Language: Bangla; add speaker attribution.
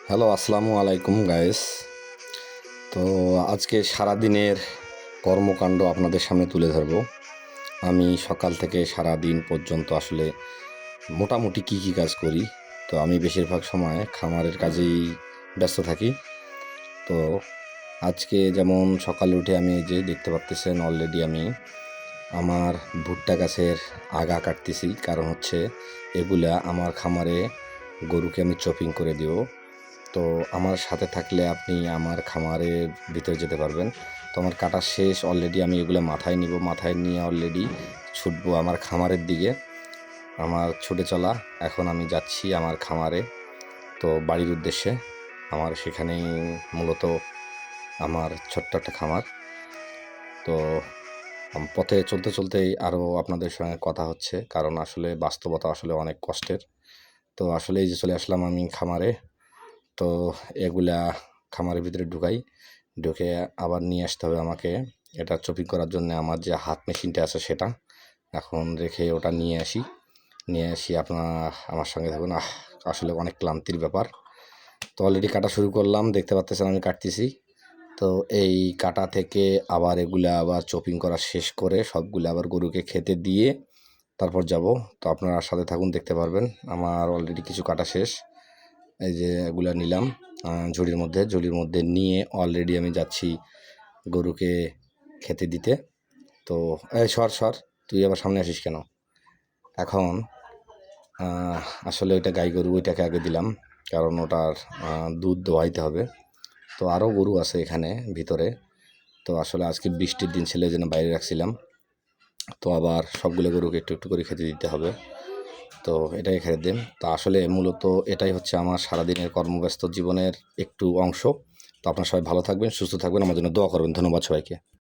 Speaker 1: হ্যালো, আসসালামু আলাইকুম গাইস। তো আজকে সারাদিনের কর্মকাণ্ড আপনাদের সামনে তুলে ধরব। আমি সকাল থেকে সারা দিন পর্যন্ত আসলে মোটামুটি কী কাজ করি। তো আমি বেশিরভাগ সময় খামারের কাজেই ব্যস্ত থাকি। তো আজকে যেমন সকালে উঠে আমি এই যে দেখতে পাচ্তেছেন অলরেডি আমি আমার ভুট্টা গাছের আগা কাটতেছি, কারণ হচ্ছে এগুলা আমার খামারে গরুকে আমি চপিং করে দেব। তো আমার সাথে থাকলে আপনি আমার খামারের ভিতরে যেতে পারবেন। তো আমার কাটা শেষ অলরেডি, আমি এগুলো মাথায় নিব, মাথায় নিয়ে অলরেডি ছুটবো আমার খামারের দিকে। আমার ছুটে চলা, এখন আমি যাচ্ছি আমার খামারে, তো বাড়ির উদ্দেশ্যে। আমার সেখানেই মূলত আমার ছোট্ট একটা খামার। তো পথে চলতে চলতেই আরও আপনাদের সঙ্গে কথা হচ্ছে, কারণ আসলে বাস্তবতা আসলে অনেক কষ্টের। তো আসলে এই যে চলে আসলাম আমি খামারে। তো এগুলা খামারের ভিতরে ঢুকে আবার নিয়ে আসতে হবে আমাকে। এটা চপিং করার জন্য আমার যে হাত মেশিনটা আছে সেটা এখন রেখে ওটা নিয়ে আসি আপনার আমার সঙ্গে থাকুন। আসলে অনেক ক্লান্তির ব্যাপার। তো অলরেডি কাটা শুরু করলাম, দেখতে পাচ্ছেন আমি কাটতেছি। তো এই কাটা থেকে আবার এগুলা আবার চপিং করা শেষ করে সবগুলো আবার গরুকে খেতে দিয়ে তারপর যাব। তো আপনারা সাথে থাকুন, দেখতে পারবেন। আমার অলরেডি কিছু কাটা শেষ, এই যে এগুলা নিলাম ঝুড়ির মধ্যে নিয়ে অলরেডি আমি যাচ্ছি গরুকে খেতে দিতে। তো এই সর তুই আবার সামনে আসিস কেন? এখন আসলে ওইটা গাই গরু, ওইটাকে আগে দিলাম, কারণ ওটার দুধ দোয়াইতে হবে। তো আরও গরু আছে এখানে ভিতরে। তো আসলে আজকে বৃষ্টির দিন ছিল, যেন বাইরে রাখছিলাম। তো আবার সবগুলো গরুকে একটু একটু করে খেতে দিতে হবে। তো এটাই খেতে দিন। তো আসলে মূলত এটাই হচ্ছে আমার সারাদিনের কর্মব্যস্ত জীবনের একটু অংশ। তো আপনারা সবাই ভালো থাকবেন, সুস্থ থাকবেন, আমার জন্য দোয়া করবেন। ধন্যবাদ সবাইকে।